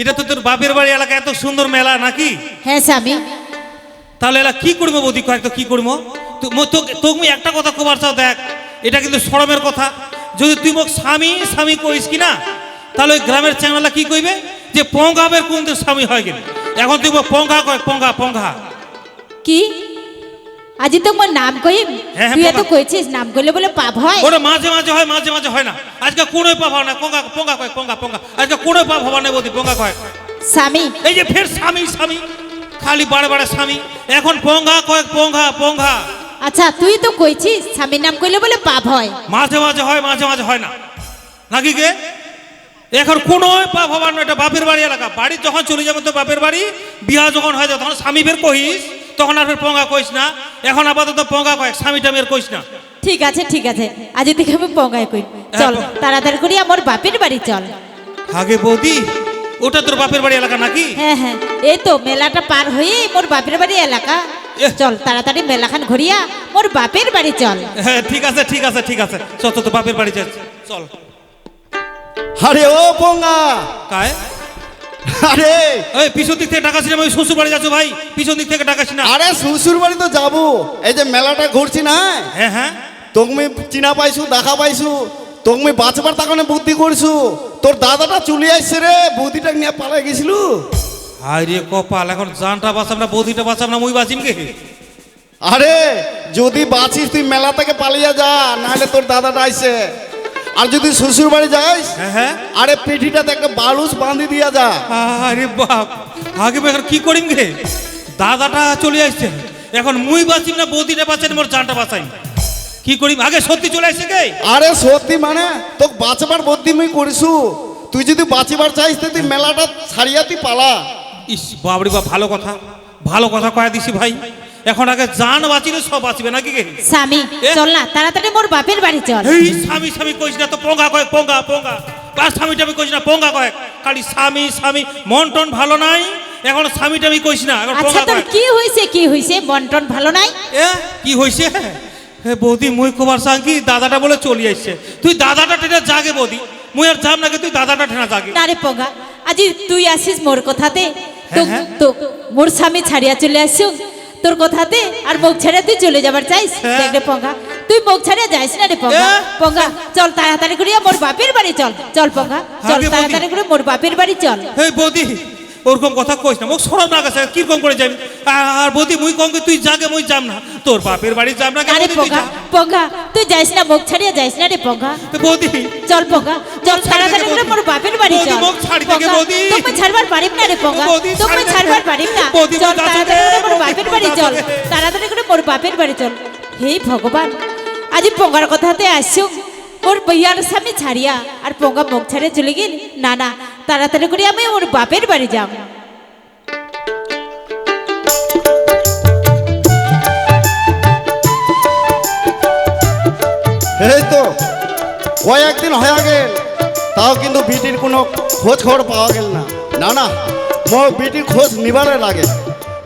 এটা তো তোর বাপের বাড়ি এলাকা, এত সুন্দর মেলা নাকি? হ্যাঁ স্বামী। তাহলে এলা কি করবো বৌদি, কয়েক তো কি করবো? তুমি একটা কথা কবার চাও, দেখ এটা কিন্তু শরমের কথা। যদি তুই মোক স্বামী স্বামী কইস কি না, তাহলে ওই গ্রামের চ্যাংলা কি কইবে যে পঙ্গাবের কোন তোর স্বামী হয় গেল। এখন তুই মোক পঙ্গা কয়, পঙ্গা পঙ্গা। কি আজি তো মোর নাম কইম? হ্যাঁ, তুই হ্যাঁ, এত কইছিস নাম কইলে বলে পাপ হয়? ওটা মাঝে মাঝে হয়, মাঝে মাঝে হয় না। আজকে কোনোই পাপ হয় না, পঙ্গা পঙ্গা কয়, পঙ্গা পঙ্গা। আজকে কোনোই পাপ হবা না বৌদি, পঙ্গা কয়। স্বামী এই যে ফের স্বামী স্বামী, খালি বারে বারে স্বামী, এখন পঙ্গা কয়, পঙ্গা পঙ্গা। আচ্ছা তুই তো কইছিস স্বামীর নাম কইলে বলে পাপ হয়। মাঝে মাঝে হয়, মাঝে মাঝে হয় না নাকি গে? এখন কোনো পাপ হবার না, এটা বাপের বাড়ি এলাকা। বাড়ি যখন চলে যাবে তো বাপের বাড়ি, বিয়া যখন হয়ে যাবে তখন স্বামী ফের কহিস, তখন আর ফের পঙ্গা কইস না। এখন আপাতত পঙ্গা কয়, স্বামী টামির কইস না। ঠিক আছে ঠিক আছে, আজি থেকে আমি পঙ্গায় কই। চল তাড়াতাড়ি করি আমার বাপের বাড়ি চল। আগে বৌদি, ওটা তোর বাপের বাড়ি এলাকা নাকি? হ্যাঁ হ্যাঁ, এই তো মেলাটা পার হয়ে মোর বাপের বাড়ি এলাকা। চল তাড়াতাড়ি মেলাখান ঘুরিয়া মোর বাপের বাড়ি চল। হ্যাঁ ঠিক আছে ঠিক আছে ঠিক আছে, চল তো বাপের বাড়ি চল। আরে ও পঙ্গা, কায় আরে এই পিছন দিক থেকে ডাকাছি না, আমি শ্বশুর বাড়ি যাচ্ছ ভাই, পিছন দিক থেকে ডাকাছি না। আরে শ্বশুর বাড়ি তো যাবো, এই যে মেলাটা ঘুরছি না, হ্যাঁ হ্যাঁ, তুমি চিনা পাইছু, দেখা পাইছু, তুমি বাঁচবার তাকানে বুদ্ধি করছু। তোর দাদাটা চলে আসছে রে, বুদ্ধিটা নিয়ে পালাই গেছিল। হাই রে কপাল, এখন জানটা বাঁচাম না বৌদিটা বাঁচাম না, মুই বাঁচিম কে? আরে যদি বাঁচিস তুই মেলা থেকে পালিয়ে যা, নাহলে তোর দাদাটা আইছে। আর যদি শ্বশুর বাড়ি যাস, হ্যাঁ হ্যাঁ, আরে পিঠিটাতে একটা বালুস বাঁধি দিয়া যা। আরে বাপ, আগে এখন কি করিম গে? দাদাটা চলে আসছে, এখন মুই বাঁচিম না বৌদিটা বাঁচাই, মোর জানটা বাঁচাই, কি করিম? আগে সত্যি চলে আসছে গে? আরে সত্যি মানে তোকে বাঁচবার বুদ্ধি মুই করিসু। তুই যদি বাঁচিবার চাইস তো তুই মেলাটা ছাড়িয়া তুই পালা। ইস বাবরি বাপ, ভালো কথা, ভালো কথা কয়া দিছি ভাই। এখন আগে জান বাঁচিলে সব বাঁচবে নাকি গে? স্বামী চল না তাড়াতাড়ি মোর বাপের বাড়ি চল। এই স্বামী স্বামী কইস না তো, পঙ্গা কয়, পঙ্গা পঙ্গা। বা স্বামীটা আমি কইস না, পঙ্গা কয়। খালি স্বামী স্বামী, মন টন ভালো নাই, এখন স্বামীটা আমি কইস না, এখন আচ্ছা পঙ্গা তোর কয়। কি হইছে কি হইছে, মন টন ভালো নাই? এ কি হইছে? হে বৌদি, মুই কবার সাঙ্গি দাদাটা বলে চলি আসছে, তুই দাদাটা টেনে জাগে বৌদি, মুই আর যাম নাকি, তুই দাদাটা টেনা জাগে। না রে পঙ্গা, আজি তুই আসিস মোর কথাতে, তো হ্যাঁ। তো মোর স্বামী ছাড়িয়া চলে আসছো তোর কথাতে, আর মুখ ছেড়ে তুই চলে যাবার চাইস? হ্যাঁ। দেখ রে পঙ্গা, তুই মুখ ছাড়িয়া যাইস না রে পঙ্গা। পঙ্গা চল তাড়াতাড়ি করে মোর বাপের বাড়ি চল। চল পঙ্গা চল আগে বৌদি। তাড়াতাড়ি করে মোর বাপের বাড়ি চল। এই বৌদি, ওরকম কথা কইস না, মোক সরম না গেছে, কিরকম করে যাবি? আর বৌদি মুই কম তুই জাগে, মুই যাম না, তোর বাপের বাড়ি যাম না। আরে পঙ্গা পঙ্গা তুই যাইস না, মুখ ছাড়িয়া যাইস না রে পঙ্গা। বৌদি চল পঙ্গা চল তাড়াতাড়ি করে মোর বাপের বাড়ি বৌদি, চল। মুখ ছাড়ি থেকে পঙ্গা, বৌদি। তোকে ছাড়বার পারিম না রে পঙ্গা, বৌদি, তোকে ছাড়ি ছাড়বার থেকে। পারিম না। বৌদি, চল মুখ তাড়াতাড়ি ছাড়ি করে থেকে। মোর বাপের বৌদি, বাড়ি মুখ চল, ছাড়ি থেকে। তাড়াতাড়ি করে মোর বাপের বাড়ি চল। হে ভগবান, আজি পঙ্গার কথাতে আসছো ওর বইয়ার স্বামী ছাড়িয়া, আর পঙ্গা মুখ ছাড়িয়ে চলে গেল। না না, তাড়াতাড়ি করে আমি ওর বাপের বাড়ি যাব। এই তো কয়েকদিন হয়ে গেল, তাও কিন্তু বিটির কোনো খোঁজ খবর পাওয়া গেল না। না না, মোর বিটির খোঁজ নিবারে লাগে,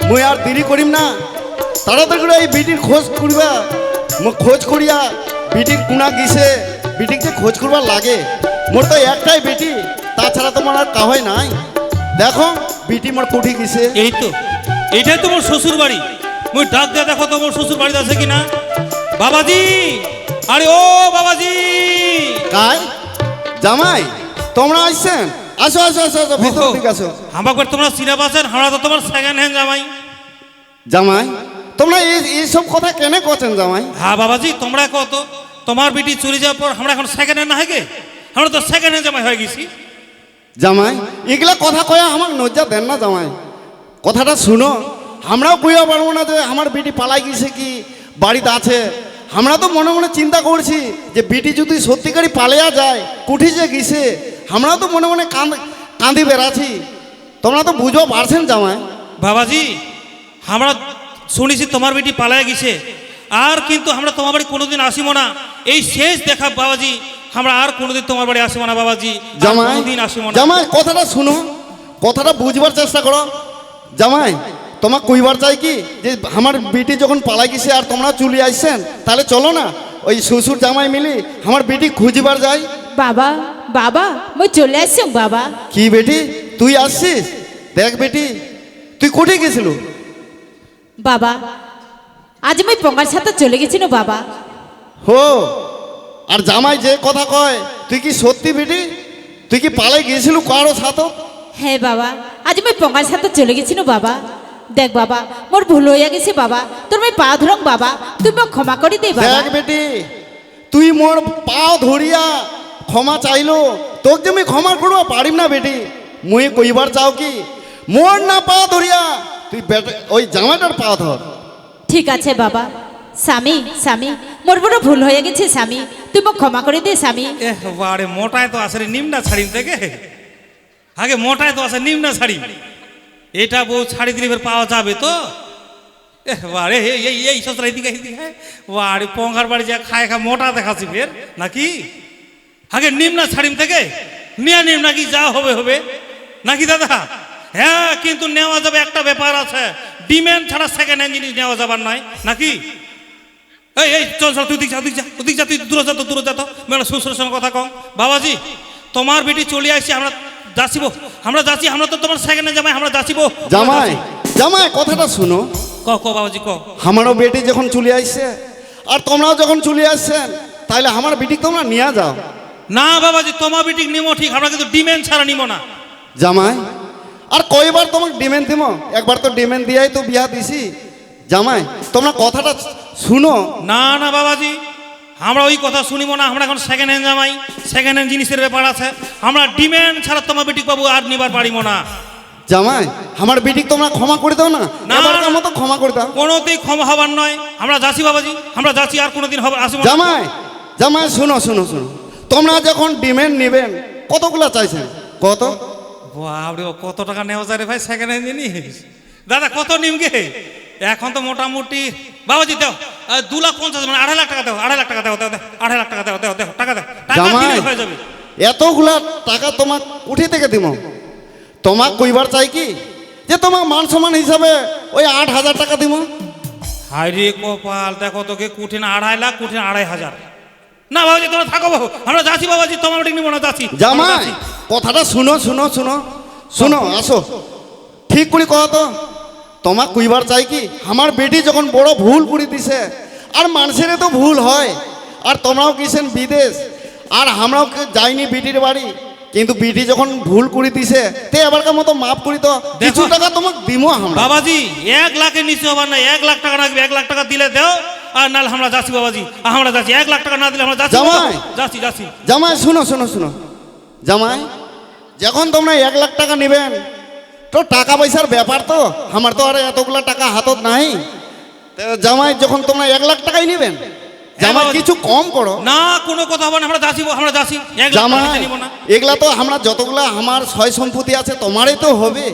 মুই আর দেরি করিম না, তাড়াতাড়ি করে এই বিটির খোঁজ করিবা। মোক খোঁজ করিয়া বিটির কুনা গিছে, বিটিকে খোঁজ করবার লাগে। মোর তো একটাই বেটি, তাছাড়া তোমার আর কাহই নাই। দেখো বিটি মোর কুঠি গিছে। এই তো, এটাই তো মোর শ্বশুর বাড়ি। মুই ডাক দিয়ে দেখো তো মোর শ্বশুর বাড়িতে আছে কিনা। বাবাজি, আরে ও বাবাজি। কাই জামাই তোমরা আসছেন? আসো আসো আসো আসো, ভিতর দিকে আসো। আমাকে তোমরা চিনা পাচ্ছেন, আমরা তো তোমার সেকেন্ড হ্যান্ড জামাই। জামাই তোমরা এইসব কথা কেন করছেন জামাই? হ্যাঁ বাবাজি, তোমরা কত, তোমার বেটি চলে যাওয়ার পর আমরা এখন সেকেন্ড হ্যান্ড না হয় গে, আমরা তো সেকেন্ড হ্যান্ড জামাই হয়ে গেছি। জামাই এগুলা কথা কয়া আমার নজ্জা দেন না জামাই, কথাটা শুনো। আমরাও কইয়া পারবো না যে আমার বিটি পালাই গেছে কি বাড়িতে আছে। আমরা তো মনে মনে চিন্তা করছি যে বিটি যদি সত্যিকারই পালিয়া যায়, কুঠি যে গেছে, আমরা তো মনে মনে কাঁদি বেড়াচ্ছি। তোমরা তো বুঝো পারছেন জামাই। বাবাজি, আমরা শুনেছি তোমার বেটি পালায় গেছে, আর কিন্তু আমরা তোমার বাড়ি কোনোদিন আসিব না, এই শেষ দেখা বাবাজি। আমরা আর কোনোদিন তোমার বাড়ি আসিব না বাবাজি, জামাই কোনোদিন আসিব না। জামাই কথাটা শুনো, কথাটা বুঝবার চেষ্টা করো। জামাই তোমার কইবার চাই কি যে আমার বেটি যখন পালাই গেছে আর তোমরা চলে আসছেন, তাহলে চলো না ওই শ্বশুর জামাই মিলি আমার বেটি খুঁজিবার যাই। বাবা বাবা, মই চলে আসছি বাবা। কি বেটি তুই আসছিস? দেখ বেটি, তুই কোথায় গেছিল? বাবা আজ আমি পঙ্গার সাথে চলে গেছিল বাবা। হো, আর জামাই যে কথা কয় তুই কি সত্যি বেটি? তুই কি পালাই গিয়েছিল কারো সাথে? হ্যাঁ বাবা, আজ আমি পঙ্গার সাথে চলে গেছিল বাবা। দেখ বাবা, মোর ভুল হইয়া গেছে বাবা, তোর আমি পা ধরং বাবা, তুই মোক ক্ষমা করে দে বাবা। দেখ বেটি, তুই মোর পাও ধরিয়া ক্ষমা চাইলো, তোকে যে আমি ক্ষমা করবো পারিম না বেটি। মুই কইবার চাও কি, মোর না পা ধরিয়া তুই ওই জামাইটার পা ধর। ঠিক আছে বাবা। স্বামী স্বামী, মোর বড় ভুল হয়ে গেছে স্বামী, তুই মোক ক্ষমা করে দে স্বামী। বারে মোটায় তো আসে রে নিমনা ছাড়িম থেকে, আগে মোটায় তো আসে নিমনা ছাড়ি, এটা বউ ছাড়ি দিলে ফের পাওয়া যাবে তো? বারে এই সসরা এদিকে এদিকে, বারে পঙ্গার বাড়ি যা খায় খা মোটা দেখাচ্ছি ফের নাকি? আগে নিমনা ছাড়িম থেকে নিয়ে নিম নাকি, যা হবে হবে নাকি দাদা? হ্যাঁ কিন্তু নেওয়া যাবে, একটা ব্যাপার আছে, ডিমেন্ড ছাড়া সেকেন্ড হ্যান্ড জিনিস নেওয়া যাবার নয় নাকি? এই এই চল চল, তুই দিক যা ওদিক যা ওদিক যা, তুই দূরে যা তো দূরে যা তো, মেলা শ্বশুরের সঙ্গে কথা কম। বাবাজি তোমার বেটি চলে আসছি, আমরা যাচ্ছিব, আমরা যাচ্ছি, আমরা তো তোমার সেকেন্ডে জামাই, আমরা যাচ্ছিব। জামাই জামাই কথাটা শুনো। ক ক বাবাজি ক। আমারও বেটি যখন চলে আসছে আর তোমরাও যখন চলে আসছেন, তাহলে আমার বেটি তোমরা নিয়ে যাও। না বাবাজি, তোমার বেটি নিমো ঠিক, আমরা কিন্তু ডিমেন্ড ছাড়া নিমো না। জামাই আর কয়বার তোমাকে ডিমেন্ড দিব? একবার তো ডিমেন্ড দিয়াই তো বিয়া দিছি। জামাই তোমরা কথাটা শুনো। না না বাবাজি, আমরা ওই কথা শুনিব না, আমরা এখন সেকেন্ড হ্যান্ড জামাই, সেকেন্ড হ্যান্ড জিনিসের ব্যাপার আছে, আমরা ডিমেন্ড ছাড়া তোমার বেটি পাবো আর নিবার পারিব না। জামাই আমার বেটি তোমরা ক্ষমা করে দাও না, না, এবারকার মতো ক্ষমা করে দাও। কোনোতেই ক্ষমা হবার নয়, আমরা যাচ্ছি বাবাজি, আমরা যাচ্ছি, আর কোনোদিন হবে আসবো না। জামাই জামাই শুনো শুনো শুনো, তোমরা যখন ডিমেন্ড নেবেন কতগুলা চাইছেন? কত? বাবরে, কত টাকা নেওয়া যায় রে ভাই সেকেন্ড হ্যান্ড জিনিস? দাদা কত নিমগে? এখন তো মোটামুটি বাবাজি দাও 2,50,000, মানে 2.5 লাখ টাকা দাও, 2.5 লাখ টাকা দাও, 2.5 লাখ টাকা দাও, দাও দাও টাকা দাও, টাকা জামাই দিলে হয়ে যাবে। এতগুলা টাকা তোমাক উঠে থেকে দিব? তোমাক কইবার চাই কি যে তোমাক মান সম্মান হিসাবে ওই 8,000 টাকা দিব। হাই রে কপাল, দেখো তোকে কুঠিন 2.5 লাখ, কুঠিন 2.5 না বাবাজি তোমরা থাকো বাবু, আমরা যাচ্ছি বাবাজি, তোমার বেটি নিব না, যাচ্ছি। আমরা জামাই যাচ্ছি। কথাটা শুনো শুনো শুনো শুনো, আসো ঠিক করে কহ তো, তোমাক কইবার চাই কি আমার বেটি যখন বড় ভুল করে দিছে, আর মানুষের তো ভুল হয়, আর তোমরাও গেছেন বিদেশ, আর আমরাও যাইনি বিটির বাড়ি, কিন্তু বিটি যখন ভুল করে দিছে তে এবারকার মতো মাফ করি তো, কিছু টাকা তোমাক দিমো আমরা। বাবাজি 1 লাখের নিচে হবার না, 1 লাখ টাকা রাখবে, 1 লাখ টাকা দিলে দাও, আর নাহলে আমরা যাচ্ছি বাবাজি, আমরা যাচ্ছি, 1 লাখ টাকা না দিলে আমরা যাচ্ছি জামাই। যাচ্ছি যাচ্ছি। জামাই শুনো শুনো শুনো, জামাই যখন তোমরা 1 লাখ টাকা নেবেন তো টাকা পয়সার ব্যাপার তো, আমার তো আর এতগুলা টাকা হাতত নাই। তো জামাই যখন তোমরা 1 লাখ টাকাই নেবেন, জামাই বাবা, কিছু কম করো। না কোনো কথা হবে না, আমরা যাচ্ছি, আমরা যাচ্ছি, 1 লাখ টাকা জামাই নিচে নিব না। এগুলা তো আমরা যতগুলা আমার সয় সম্পত্তি আছে তোমারই তো হবে,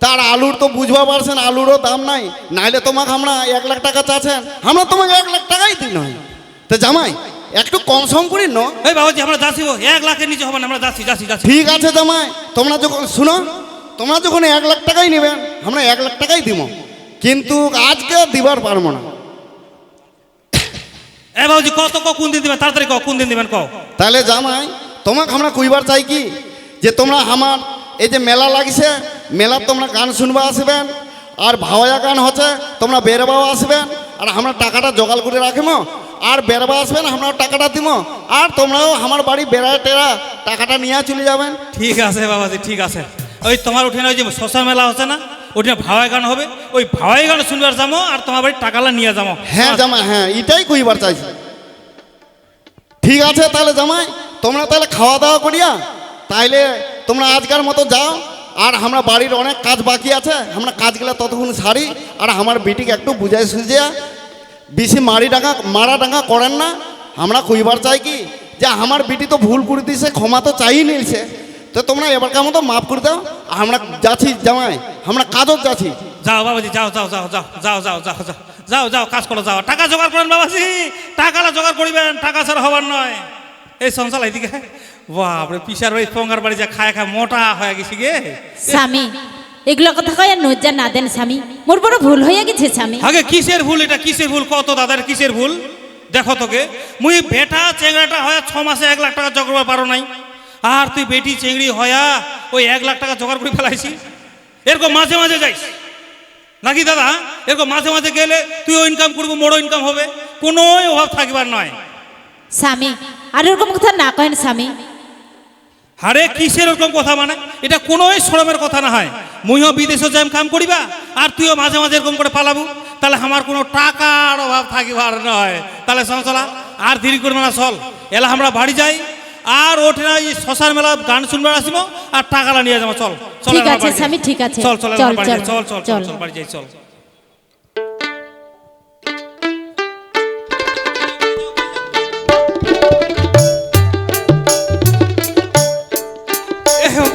তার আলুর তো বুঝবা পারছেন, আলুরও দাম নাই, নাইলে তোমাকে আমরা 1 লাখ টাকা চাচ্ছেন, আমরা তোমাকে 1 লাখ টাকাই দিই নয়। তো জামাই একটু কম সম করি ন। এই বাবাজি আমরা যাচ্ছি, 1 লাখের নিচে হবে না, আমরা যাচ্ছি যাচ্ছি যাচ্ছি। ঠিক আছে জামাই, তোমরা যখন শুনো, তোমরা যখন 1 লাখ টাকাই নেবেন আমরা 1 লাখ টাকাই দিব, কিন্তু আজকে দিবার পারবো না। এ বাবাজি কত কোন দিন দিবেন, তাড়াতাড়ি কও কোন দিন দিবেন কও। তাহলে জামাই তোমাকে আমরা কইবার চাই কি যে তোমরা আমার এই যে মেলা লাগিছে, মেলার তোমরা গান শুনবা আসবেন, আর ভাওয়া গান হচ্ছে তোমরা বেরবাও আসবেন, আর আমরা টাকাটা জোগাড় করে রাখিম, আর বেরবা আসবেন আমরাও টাকাটা দিব, আর তোমরাও আমার বাড়ি বেড়ায় টেরা টাকাটা নিয়ে চলে যাবেন। ঠিক আছে বাবাজি ঠিক আছে, ওই তোমার উঠে ওই যে শশা মেলা হচ্ছে না, ওইটা ভাওয়াই গান হবে, ওই ভাওয়াই গান শুনবার যাবো, আর তোমার বাড়ি টাকালা নিয়ে যাবো। হ্যাঁ জামাই, হ্যাঁ এটাই কইবার চাইছি। ঠিক আছে তাহলে জামাই, তোমরা তাহলে খাওয়া দাওয়া করিয়া তাইলে তোমরা আজকার মতো যাও, আর আমরা বাড়ির অনেক কাজ বাকি আছে, আমরা কাজগুলা ততক্ষণ সারি, আর আমার বেটিকে একটু বুঝাই সুঝিয়া বেশি মারা ডাঙ্গা করেন না। আমরা কইবার চাই কি যে আমার বেটি তো ভুল করে দিছে, ক্ষমা তো চাই নিলছে, তো তোমরা এবারকার মতো মাফ করে দাও, আমরা যাচ্ছি জামাই, আমরা কাজও যাচ্ছি। যাও বাবাজি যাও যাও যাও যাও যাও যাও যাও যাও যাও যাও কাজ করো, যাও টাকা জোগাড় করেন বাবাজি, টাকাটা জোগাড় করিবেন, টাকা ছাড়া হবার নয়। এই সংসার এইদিকে বাপরে, পিসার ওই পঙ্গার বাড়ি যা খায় খায় মোটা হয়ে গেছি গে। স্বামী এগুলো কথা কয় আর নজ্জা না দেন স্বামী, মোর বড় ভুল হইয়া গেছে স্বামী। আগে কিসের ভুল এটা, কিসের ভুল কত দাদার কিসের ভুল? দেখো তোকে মুই বেটা চেংড়াটা হয় 6 মাসে 1 লাখ টাকা জোগাড় পারো নাই, আর তুই বেটি চেংড়ি হয়া ওই 1 লাখ টাকা জোগাড় করে ফেলাইছি। এরকম মাঝে মাঝে যাইস নাকি দাদা? এরকম মাঝে মাঝে গেলে তুইও ইনকাম করবো, মোড়ো ইনকাম হবে, কোনো অভাব থাকিবার নয়। স্বামী আর ওরকম কথা না কহেন স্বামী। আরে কিসের ওরকম কথা, মানে এটা কোনোই শরমের কথা না হয়। মুইও বিদেশে যাই কাম করিবা আর তুইও মাঝে মাঝে এরকম করে পালাবু, তাহলে আমার কোনো টাকার অভাব থাকিবার নয়। তাহলে চলা আর দেরি করবে না, চল এলা আমরা বাড়ি যাই আর ওঠে না এই শ্মশান মেলা গান শুনবার আসবো আর টাকাটা নিয়ে যাবো। চল চল ঠিক আছে স্বামী, ঠিক আছে, চল চল চল বাড়ি যাই, চল চল চল চল চল বাড়ি যাই, চল।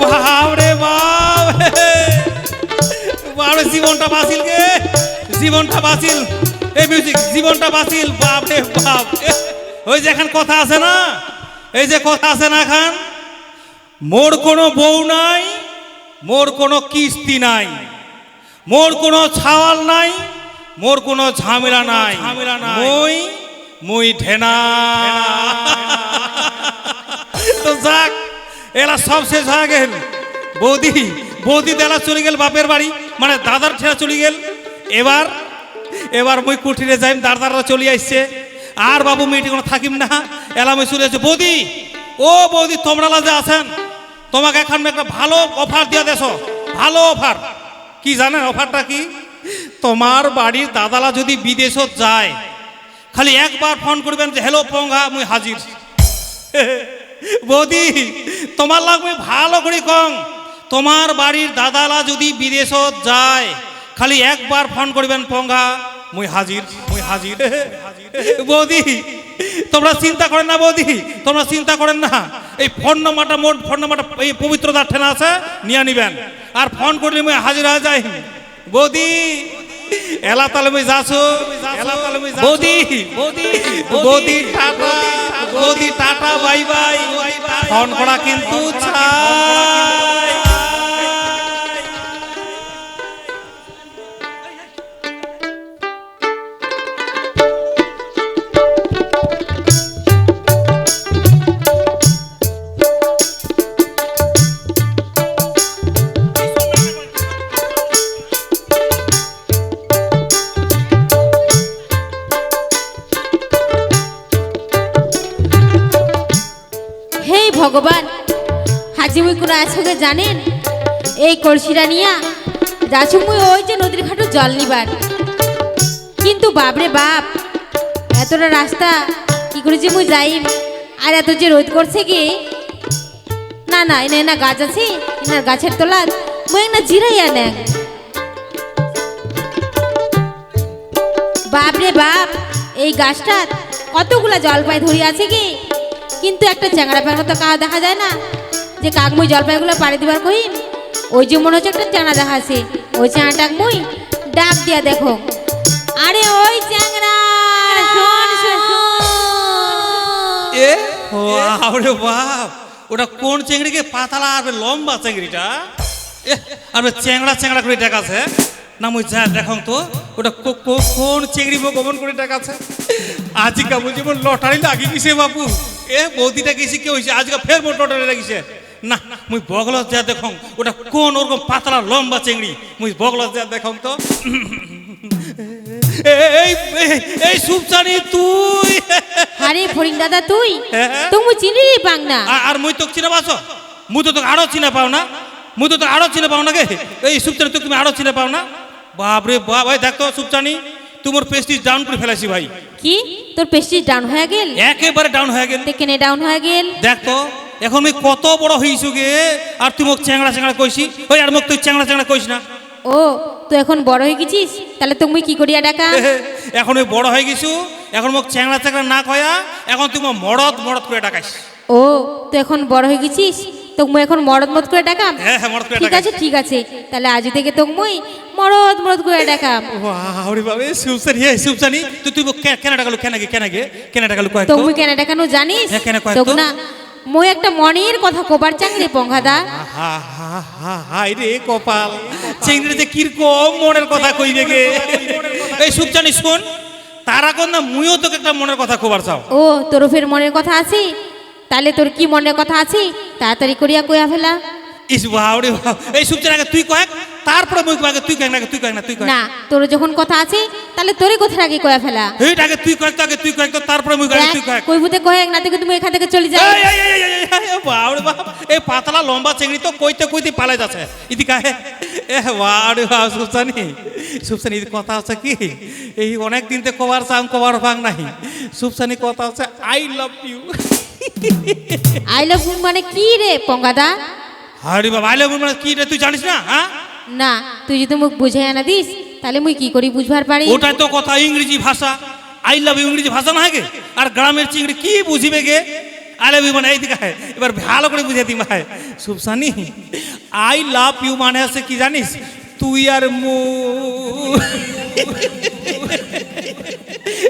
বাপরে বাপ, বাপরে জীবনটা বাঁচিল গে, জীবনটা বাঁচিল। এই মিউজিক জীবনটা বাঁচিল, বাপরে বাপ। ওই যে এখন কথা আছে না, এই যে কথা আছে না, এখন মোর কোনো বউ নাই, মোর কোনো কিস্তি নাই, মোর কোনো ছাওয়াল নাই, মোর কোনো ঝামেলা নাই, মই মই ঢেনা। তো যাক, এলা সব শেষ হয়ে গেল। বৌদি বৌদি দেলা চলে গেল বাপের বাড়ি, মানে দাদার ঠেলা চলে গেল। এবার এবার মই কুঠিরে যাইম, দাদারা চলে আসছে আর বাবু মেয়েটি কোনো থাকিম না। এলা মই চলে আসছে। বৌদি, ও বৌদি, তোমরা যে আছেন, তোমাকে এখন একটা ভালো অফার দিয়ে দেশ, ভালো অফার। কি জানেন অফারটা কি? তোমার বাড়ির দাদালা যদি বিদেশত যায়, খালি একবার ফোন করবেন যে হ্যালো পঙ্গা, মুই হাজির। বৌদি, তোমার লাগবে ভালো করে কম, তোমার বাড়ির দাদালা যদি বিদেশত যায়, খালি একবার ফোন করবেন পঙ্গা, মুই হাজির, মুই হাজির। বৌদি তোমরা চিন্তা করেন না, বৌদি তোমরা চিন্তা করেন না। এই ফোন নাম্বারটা, মোট ফোন নাম্বারটা এই পবিত্রদার ঠেনা আছে, নিয়ে নিবেন আর ফোন করলে মুই হাজির হয়ে যাই। বৌদি এলা তালে মুই যাছো, বৌদি বৌদি বৌদি টাটা, বৌদি টাটা, বাই বাই। ফোন করা কিন্তু ছাই। ভগবান, হাজি মুই কোনো আসবে জানেন? এই কলসিটা নিয়া যাচ্ছ মুই ওই যে নদীর ঘাটে জল নিবার, কিন্তু বাপরে বাপ, এতটা রাস্তা কি করে যে মুই যাইম, আর এত যে রোদ করছে কি, না না এনে না গাছ আছে, এনার গাছের তলা মুই না জিরাইয়া নেন। বাপরে বাপ, এই গাছটা কতগুলা জলপাই ধরে আছে কি, কিন্তু একটা চ্যাংড়া প্যাংড়া তো কাউ দেখা যায় না, যে কাক মুই জলপাইগুলো পাড়ি দিবার কহিম। ওই যে মনে হচ্ছে একটা চ্যাংড়া দেখা আছে, ওই চ্যাংড়াটাক মুই ডাক দিয়া দেখো, আরে ওই চ্যাংড়া শোন শোন। এ বাপরে বাপ, ওটা কোন চিংড়িকে? পাতলা আর লম্বা চিংড়িটা, আর চ্যাংড়া চ্যাংড়া করে দেখাছে না। মুই যা দেখো তো ওটা কোন চিংড়ি গমন করে দেখাছে। আজকা বুঝি মোর লটারি লাগি গেছে বাবু। এ বৌদিটা গেছি কে হয়েছে আজকে, ফের মোর লটারি লাগিছে না। মুই বগলত যা দেখো ওটা কোন ওরকম পাতলা লম্বা চিংড়ি, মুই বগলত যা দেখো তো। এই এই সুপচানি তুই? আরে ফরিং দাদা তুই, তুমি চিনি পাং না? আর মুই তো চিনা পাচ্ছ, মুই তো তোকে আরো চিনা পাও না, মুই তো তোকে আরো চিনা পাও না গে। এই সুপচানি তুমি আরো চিনা পাও না? বাপরে বাপ, ভাই দেখতো সুপচানি, তোমার প্রেস্টিজ ডাউন করে ফেলাইছি ভাই। কি তোর প্রেস্টিজ ডাউন হয়ে গেল? একেবারে ডাউন হয়ে গেল। কেনে ডাউন হয়ে গেল? দেখতো এখন আমি কত বড় হইছু গে, আর তুই মোক চ্যাংড়া চ্যাংড়া কইছি। ওই আর মোক তুই চ্যাংড়া চ্যাংড়া কইস না। ও তুই এখন বড় হয়ে গেছিস, তাহলে তুমি কি করিয়া ডাকা? এখন ওই বড় হয়ে গেছু, এখন মোক চ্যাংড়া চ্যাংড়া না কয়া এখন তুই মরদ মরদ করে ডাকাইস। ও তুই এখন বড় হয়ে গেছিস, তুমি এখন মরদ মত করে ডাকাম? হ্যাঁ মরদ করে ঠিক আছে ঠিক আছে, তাহলে আজ থেকে তুমি মরদ মরদ করে ডাকাম। ওরে বাবা, সুপচানি হে সুপচানি, তুই কেন ডাকালু? কেন ডাকালু কয় তো? তুমি কেন ডাকানো জানিস? হ্যাঁ কেন কয় তো? না মই একটা মনের কথা কবার চাংরে পঙ্গাদা। হাই রে কপাল, চিংড়ি যে কিরকম মনের কথা কইবে গে। এই সুপচানি শোন, তারা কোন না মুইও তোকে একটা মনের কথা কবার চাও। ও তোর ফের মনের কথা আছে, তাহলে তোর কি মনের কথা আছে তাড়াতাড়ি করিয়া কইয়া ফেলা। ইস বাউরে বাউ, এই সুপচান আগে তুই কয়েক, তারপরে মুই আগে তুই কয়েক না, তুই কয়েক না, তুই কয়েক না তোর যখন কথা আছে তাহলে তোরই কথা আগে কইয়া ফেলা। এইটা আগে তুই কয়েক তো, আগে তুই কয়েক তো, তারপরে মুই আগে তুই কয়েক। কইবুতে কয়েক না থেকে তুমি এখান থেকে চলে যাও। বাউরে বাপ, এই পাতলা লম্বা চিংড়ি তো কইতে কইতে পালাই যাচ্ছে ইদিকে আহে। বাউরে বাপ, সুপসানি কথা আছে কি, এই অনেক দিন থেকে কবার চাম কবার ভাঙ নাই। সুপসানি কথা আছে I love you. I love you মানে কি রে পঙ্গাদা? আরে বাবা, আই লাভ ইউ মানে কি রে, তুই জানিস না? হ্যাঁ না তুই যদি মুখ বুঝাই না দিস তাহলে মুই কি করি বুঝবার পারি? ওটাই তো কথা, ইংরেজি ভাষা। আই লাভ ইউ ইংরেজি ভাষা না গে, আর গ্রামের চিংড়ি কি বুঝিবে গে? আই লাভ ইউ মানে এইদিকে আয়, এবার ভালো করে বুঝিয়ে দিই ভাই সুপসানি। আই লাভ ইউ মানে আছে কি জানিস, তুই আর মু।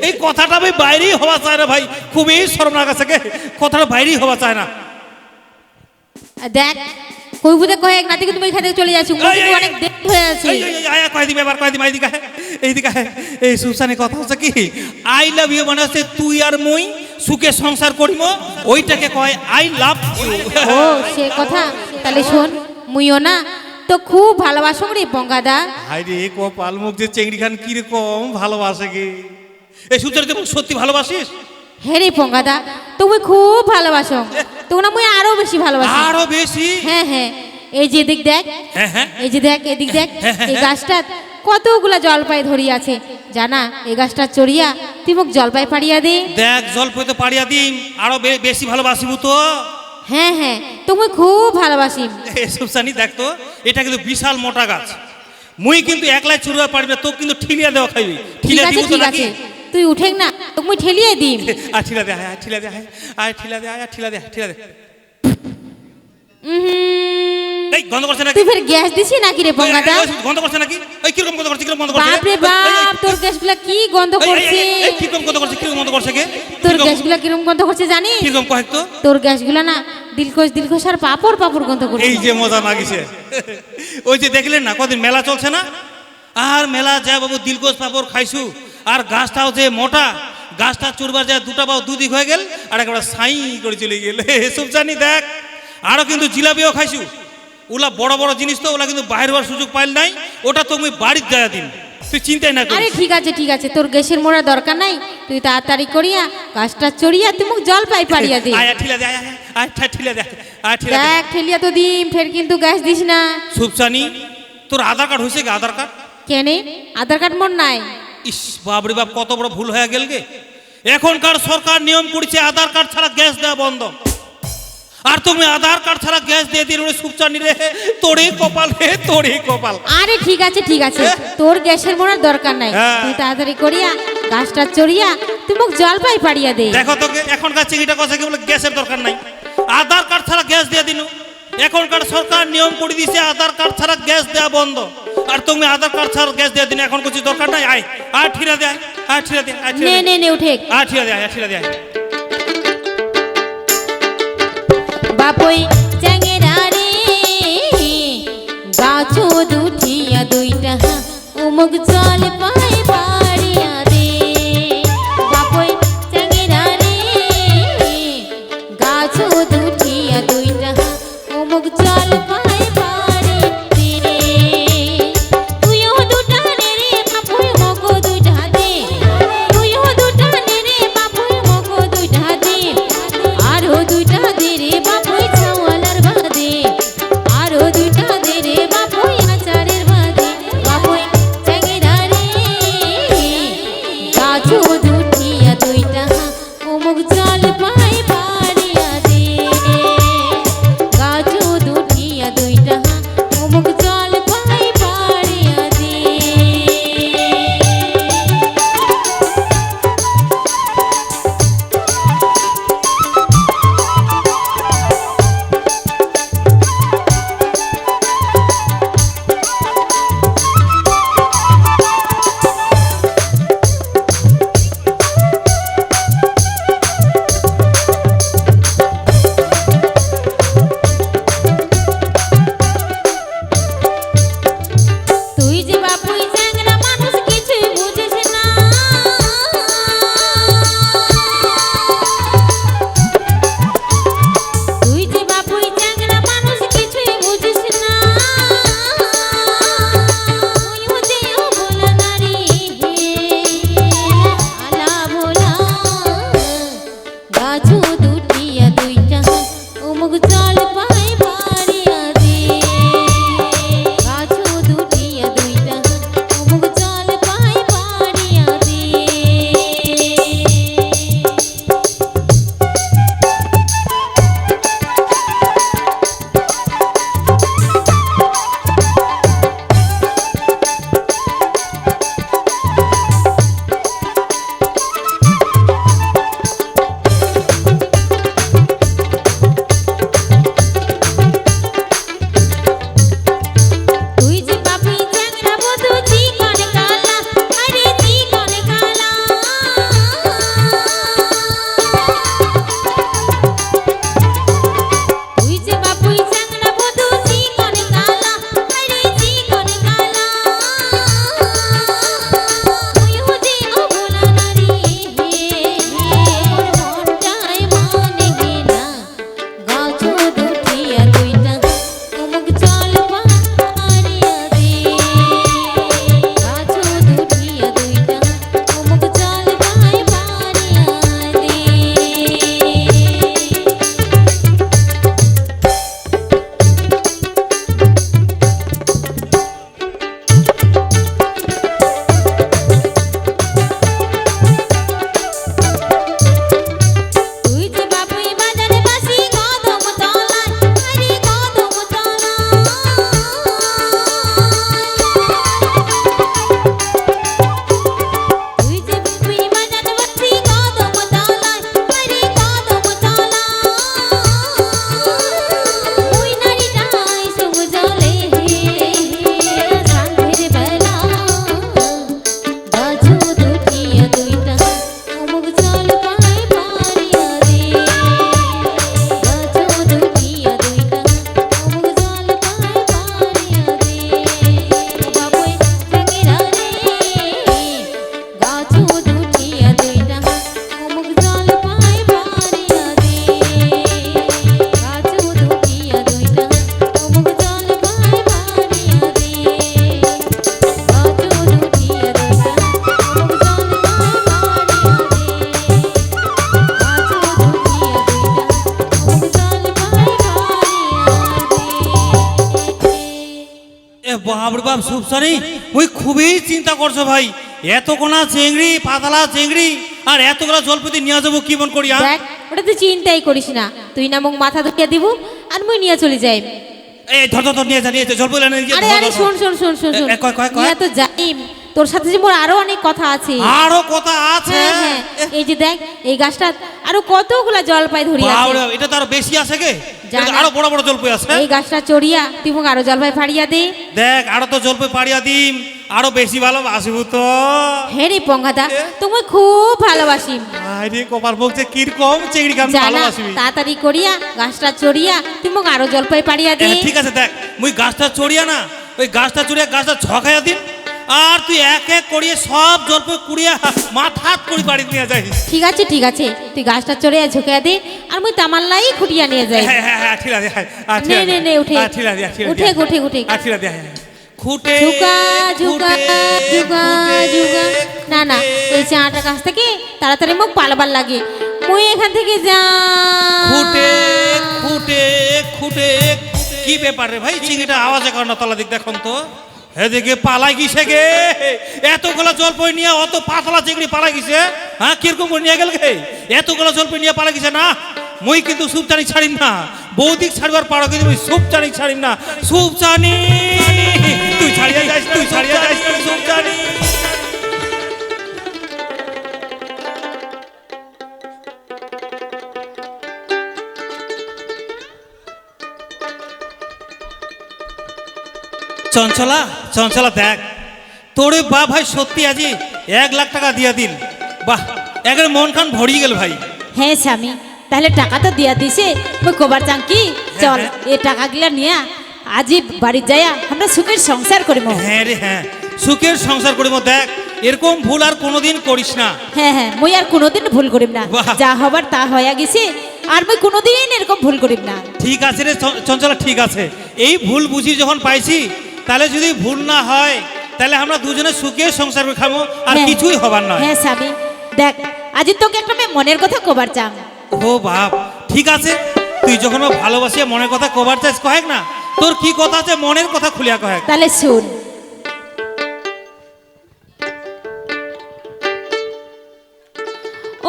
এই কথাটা ভাই বাইরেই হওয়া চায় না ভাই, খুবই শরম লাগাছে গে, কথাটা বাইরেই হওয়া চায় না। দেখ কইবুতে কয়েক না থেকে তুমি এখান থেকে চলে যাচ্ছ, অনেক দেরি হয়ে আছে। কয় দিবে এবার, কয় দিবে এইদিকে আয়, এইদিকে আয়। এই সুপসানি কথা হচ্ছে কি, আই লাভ ইউ মানে হচ্ছে তুই আর মুই সুখে সংসার করিম, ওইটাকে কয় আই লাভ ইউ। ও সে কথা, তাহলে শোন মুইও না তো খুব ভালোবাসম রে পঙ্গাদা। হাই রে কপাল মুখ যে চেংড়ি খান কিরকম ভালোবাসে গে। এই সুন্দর তুই সত্যি ভালোবাসিস? হ্যাঁ রে পঙ্গাদা তুমি খুব ভালোবাসো, তোমরা মুই আরো বেশি ভালোবাসি। আরো বেশি? হ্যাঁ হ্যাঁ, এই যে এদিক দেখ, হ্যাঁ হ্যাঁ, এই যে দেখ এদিক দেখ, এই গাছটা কতগুলা জলপাই ধরিয়া আছে জানা, এই গাছটা চড়িয়া তুই মোক জলপাই পাড়িয়া দে। দেখ জল পেতে পাড়িয়া দিম, আরো বেশি ভালোবাসিব তো। হ্যাঁ হ্যাঁ তুমি খুব ভালোবাসি। সুপসানি দেখ তো, এটা কিন্তু বিশাল মোটা গাছ, মুই কিন্তু একলাই চুরবা পারবি না, তো কিন্তু ঠিলিয়া দেওয়া খাইবি। ঠিক ঠিলিয়া আছে দিব তো ঠিক নাকি? আছে, তুই উঠেক না তোকে মুই ঠেলিয়ে দিম। আর ঠিলা দে, আয় ঠিলা দে, আয় ঠিলা দে, আয় ঠিলা দে, ঠিলা দে। এই গন্ধ করছে নাকি? তুই ফের গ্যাস দিছি নাকি রে পঙ্গাদা? গন্ধ করছে নাকি? এই কিরকম গন্ধ করছে, কিরকম গন্ধ করছে? বাপ রে বাপ, তোর গ্যাসগুলা কি গন্ধ করছে? কিরকম গন্ধ করছে, কিরকম গন্ধ করছে কে? তোর গ্যাসগুলা কিরকম গন্ধ করছে জানিস? কিরকম কয়েক তো? তোর গ্যাসগুলা না দিলকোষ আর পাপড় পাপড় গন্ধ করছে। এই যে মজা লাগিছে, ওই যে দেখলেন না কদিন মেলা চলছে না, আর মেলা যায় বাবু দিলকোষ পাপড় খাইছু, আর গাছটাও যে মোটা, গাছটা চুরবার যায় দুটা বাবু দুদিক হয়ে গেল, আর একবার সাই করে চলে গেল। এসব জানি দেখ, আরো কিন্তু জিলাপিও খাইছু, ওলা বড় বড় জিনিস তো, ওলা কিন্তু বাইরে হওয়ার সুযোগ পাইল নাই, ওটা তুমি বাড়ির দেয়া দিন, তুই চিন্তাই না আরে করিস। ঠিক আছে, তোর গ্যাসের মোড়া দরকার নাই, তুই তাড়াতাড়ি করিয়া গাছটা চড়িয়া তুই মোক জলপাই পাড়িয়া দে। আয় ঠিলা দে, আয় ঠিলা দে, আয় ঠিলা দে। দেখ ঠেলিয়া তো দিম, ফের কিন্তু গ্যাস দিস না। সুপসানি তোর আধার কার্ড হয়েছে কি? আধার কার্ড কেনে আধার কার্ড মোর নাই। ইস বাবরে বাপ, কত বড় ভুল হয়ে গেল গে। এখনকার সরকার নিয়ম করেছে আধার কার্ড ছাড়া গ্যাস দেওয়া বন্ধ, আর তুমি আধার কার্ড ছাড়া গ্যাস দিয়ে দিল রে সুপচানি রে, তোরে কপাল রে, তোরে কপাল। আরে ঠিক আছে, তোর গ্যাসের মোড়ার দরকার নাই, হ্যাঁ। তুই তাড়াতাড়ি করিয়া গাছটা চড়িয়া তুই মোক জলপাই পাড়িয়া দে। দেখো তো এখনকার চিংড়িটা কথা কি বলে, গ্যাসের দরকার নাই, আধার কার্ড ছাড়া গ্যাস দিয়ে দিল। এখনকার সরকার নিয়ম করে দিয়েছে আধার কার্ড ছাড়া গ্যাস দেওয়া বন্ধ, আর তুমি আধার কার্ড ছাড়া গ্যাস দিয়ে দিন, এখন কিছু দরকার নাই। আয় আয় ঠিলা দে, আয় ঠিলা দে, আয় ঠিলা দে, নে উঠে আয় ঠিলা দে, আয় ঠিলা দে। বাপই চ্যাংরা রে গাছো দুঠিয়া দুইটা উমুক জল পাই পাড়িয়া দে। বাপই চ্যাংরা রে গাছো দুঠিয়া দুইটা উমুক জল পাই পাড়িয়া দে। তুইও দুটা নে রে বাপই মক দুইটা দে, তুইও দুটা নে রে বাপই মক দুইটা দে, আরো দুইটা দে রে বাপই ছাওয়ালার বাদে, আরো দুইটা দে রে বাপই আচারের বাদে। বাপই চ্যাংরা রে এ বাপরে বাপ সুপসানি, ওই খুবই চিন্তা করছো ভাই। এত কোনা চিংড়ি, পাতলা চিংড়ি আর এতগুলো জলপতি নিয়ে যাবো কি মন করি? দেখ, ওটা তুই চিন্তাই করিস না, তুই না মোক মাথা ধুকিয়ে দিব আর মুই নিয়ে চলে যাই। এই ধর ধর ধর, নিয়ে যা নিয়ে যা, জলপতি নিয়ে যা। আরে আরে শোন শোন শোন শোন শোন, কয়, কয়, কয়। নিয়ে তো যাইম, তোর সাথে যে মোর আরো অনেক কথা আছে। আরো কথা আছে? হ্যাঁ হ্যাঁ, এই যে দেখ এই গাছটা আরো কতগুলা জলপাই ধরি আছে। বাপরে বাপ, এটা তো আরো বেশি আছে গে, জানা। এটা তো আরো বড় বড় জলপই আছে। এই গাছটা চড়িয়া তুই মোক আরো জলপাই ফাড়িয়া দে। দেখ আরো তো জলপই পাড়িয়া দিম, আরো বেশি ভালো আসবো তো। হে রে পঙ্গাদা, তুমি খুব ভালোবাসি। আরে কপাল বলছে কিরকম চিংড়ি খাম জানা, ভালোবাসবি। তাড়াতাড়ি করিয়া গাছটা চড়িয়া তুই মোক আরো জলপাই পাড়িয়া দে। ঠিক আছে, দেখ মুই গাছটা চড়িয়া না, ওই গাছটা চড়িয়া গাছটা ছকাইয়া দিন, আর তুই এক এক করিয়ে সব জলপই কুড়িয়া মাথাত করে বাড়ি নিয়ে যাই। ঠিক আছে ঠিক আছে, তুই গাছটা চড়িয়া ঝুঁকিয়া দে আর মুই তামাল্লাই খুঁটিয়া নিয়ে যাই। হ্যাঁ হ্যাঁ হ্যাঁ, ঠিক আছে, হ্যাঁ, ঠিক নে আছে। নে নে উঠে ঠিক আছে, ঠিক আছে। উঠে উঠে উঠে ঠিক আছে, হ্যাঁ, খুঁটে ঝুকা ঝুকা ঝুকা ঝুকা। না না, এই চাটা গাছ থেকে তাড়াতাড়ি মুখ পালাবার লাগে, মুই এখান থেকে যা। খুঁটে খুঁটে খুঁটে, কি ব্যাপার রে ভাই, চিংড়িটা আওয়াজে কারণ তলা দিক দেখুন তো, এদিকে পালাই গিয়েছে গে, এতগুলো জলপই নিয়ে অত পাতলা চিংড়ি পালাই গেছে। হ্যাঁ কিরকম করে নিয়ে গেল গে, এতগুলো জলপই নিয়ে পালাই গেছে না। মুই কিন্তু সুপচানি ছাড়িম না, বৌদিক ছাড়বার পারো কিন্তু মুই সুপচানি ছাড়িম না। সুপচানি তুই ছাড়িয়া যাইস, তুই ছাড়িয়া যাইস, তুই সুপচানি। চঞ্চলা চঞ্চলা, দেখ তোরে বা ভাই সত্যি আজি 1 লাখ টাকা দিয়া দিল, বাহ একবারে মন খান ভরিয়ে গেল ভাই। হ্যাঁ স্বামী, তাহলে টাকা তো দিয়া দিছে, মই কবার চাং কি চল হ্যাঁ। এই টাকাগুলা নিয়া আজি বাড়ি যায়া আমরা সুখের সংসার করিম। হ্যাঁ রে হ্যাঁ, সুখের সংসার করিব। দেখ এরকম ভুল আর কোনোদিন করিস না। হ্যাঁ হ্যাঁ, মই আর কোনোদিন ভুল করিম না, বাহ। যা হবার তা হয়ে গেছে, আর মই কোনোদিন এরকম ভুল করিম না। ঠিক আছে রে চঞ্চলা, ঠিক আছে। এই ভুল বুঝি যখন পাইছি, তাহলে যদি ভুল না হয় তাহলে আমরা দুজনে সুখে সংসার করে খাবো, আর হ্যাঁ। কিছুই হবার নয়। হ্যাঁ স্বামী, দেখ আজি তোকে একটা মেয়ে মনের কথা কবার চাং। ও বাপ, ঠিক আছে, তুই যখন ভালোবাসিয়া মনের কথা কবার চাস কয়েক না, তোর কি কথা আছে মনের কথা খুলিয়া কয়েক। তাহলে শুন।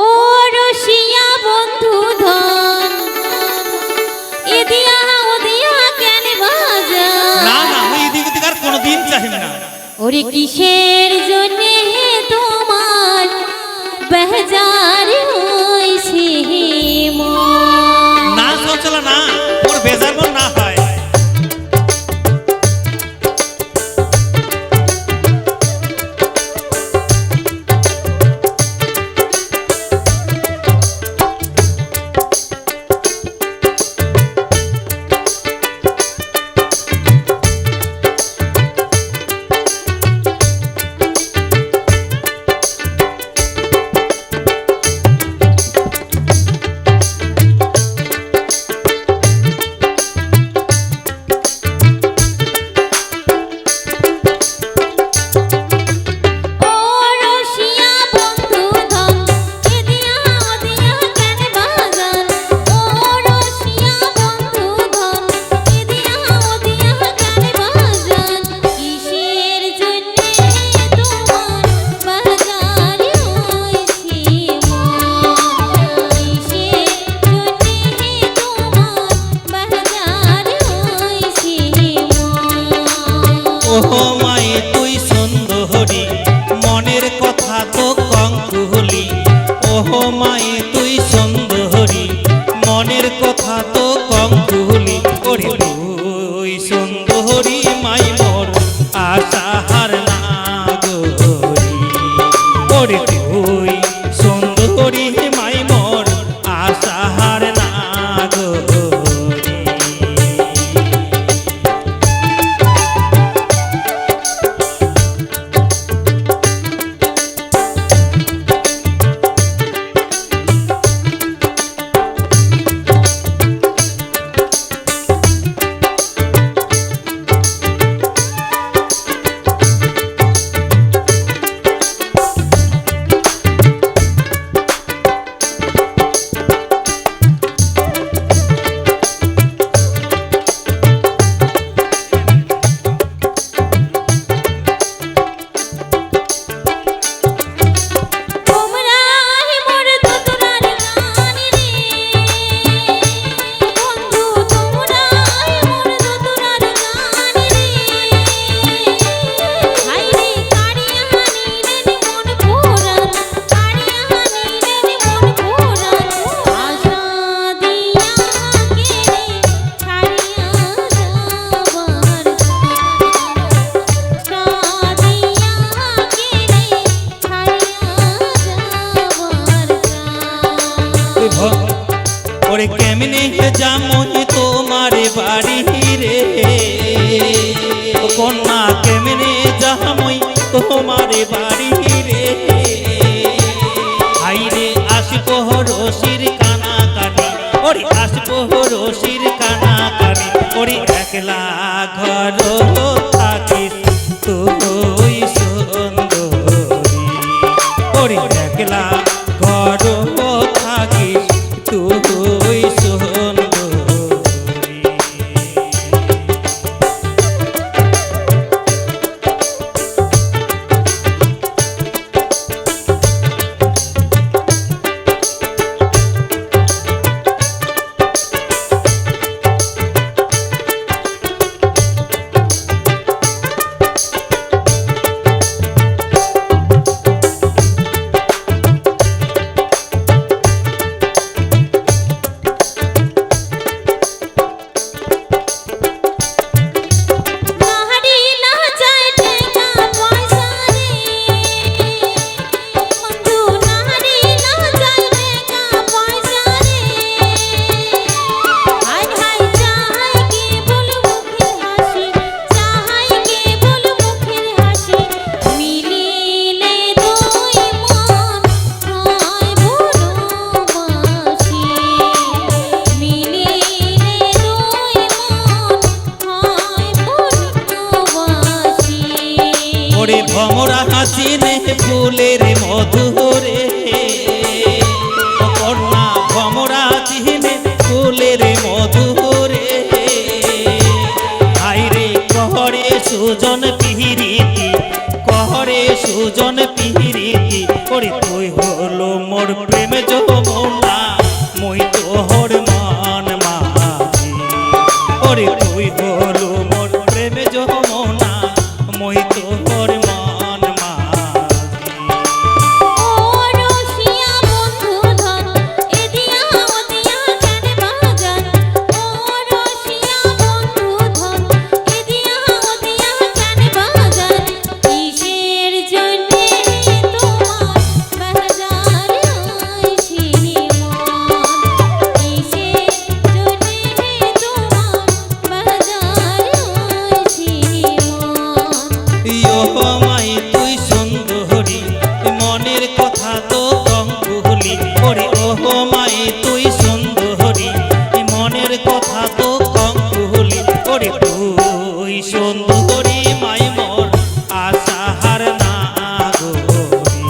ও রসিয়া বন্ধু ধন, এদিয়া ওদিয়া কেন বাজা। না না, আমি এদিক ওদিক আর কোনোদিন চাহিম না। ওরে কিসের জন্য তোমার বেজার হইছে মন। না চঞ্চলা না, ওর বেজার মন না হয়। ও রসিয়া বন্ধু ধন, এদিয়া ওদিয়া কেন বাজান। ও রসিয়া বন্ধু ধন, এদিয়া ওদিয়া কেন বাজান। কিসের জন্য তোমার বাজার হইছে মন। কিসের জন্য তোমার বাজার হইছে মন। ওহো মায়ে তুই সুন্দরী, মনের কথা তো কঙ্কুলি। ওহো মায়ে তুই সুন্দরী, মনের কথা তো কঙ্কুলি। ওরে তুই সুন্দরী মাই মোর আশাহার নাগরী। ওরে তুই সুন্দরী মাই মোর আশাহার নাগরী। কন্যা কেমনে যামই তোমারে বাড়ি রে হাইরে আসবো রশির কানা কানি ওরে আসবো রশির কানা কানি ওরে একলা ঘর থাকিস তুই সুন্দরী ওরে একলা ঘর থাকিস তুই সুন্দরী নাহারি না যায় টাকা পয়সা রে বন্ধু নাহারি না যায় টাকা পয়সা রে হাই হাই চাই কে বল মুখের হাসি চাই কে বল মুখের হাসি মিলিলে দুই মন হয় ভালোবাসি মিলিলে দুই মন হয় ভালোবাসি ওরে ভমরা হাসিনে ফুলের মধুরে ও কন্যা ভমরা চিনে ফুলের মধুরে হাইরে কহরে সুজন পিহিরিতি কহরে সুজন পিহিরিতি ওরে তুই হলো মোর প্রেম যমুনা মই তোহর মন মাঝি ওরে তুই হলো মোর প্রেম যমুনা মই তোহর মন মাঝি ও রসিয়া বন্ধু ধন এদিয়া ওদিয়া কেন বাজান ও রসিয়া বন্ধু ধন এদিয়া ওদিয়া কেন বাজান কিসের জন্যে তোমার বাজার আইছি মন কিসের জন্যে তোমার বাজার আইছি মন ইয়ো মাই তুই সুন্দরী মনের কথা তো কম ভুলি ওরে ও মাই তুই সুন্দরী মনের কথা তো কম ভুলি ওরে তুই সুন্দরী মাই মোর আশাহার না গরি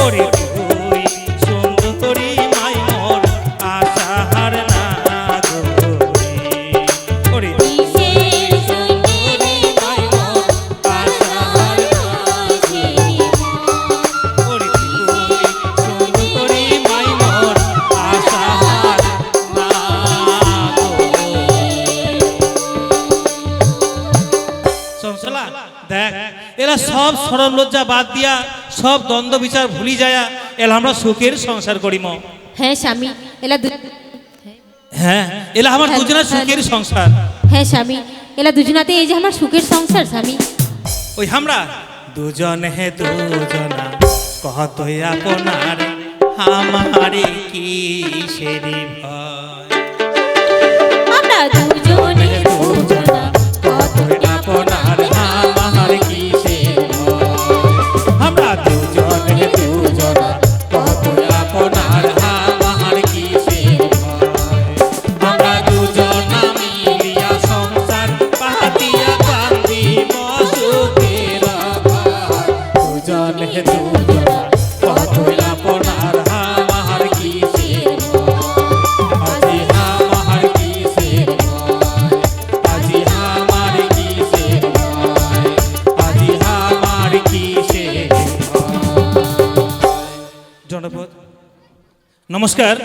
ওরে তুই সুন্দরী মাই মোর আশাহার না গরি ওরে কিসের জন্যে তোমার বাজার আইছি মন ওরে তুই সুন্দরী মাই মোর আশাহার না সংসলা দেখ এরা সব সরম লজ্জা বাদ দিয়া সব দ্বন্দ্ব বিচার ভুলি যায়া এলা আমরা সুখের সংসার করিম হ্যাঁ স্বামী এলা হ্যাঁ এলা আমার দুজনের সুখের সংসার হ্যাঁ স্বামী এলা দুজনাতে এই যে আমার সুখের সংসার স্বামী ওই আমরা দুজন হে দুজনা কহত আপনার আমারে কিসেরি ভয় আমরা দুজনে দুজনা কত আপনার আমার কিসের ভয় আমরা দুজন হে দুজনা কত আপনার আমার কিসের ভয় আমরা দুজনা মিলিয়া সংসার পাতিয়া বাঁধি সুখের ভয় দুজন হে দুজনা কত আপনার আমার কিসের ভয় আজি আমার কিসের ভয় আজি আমার কিসের ভয় আজি আমার কিসের ভয় জনপদ নমস্কার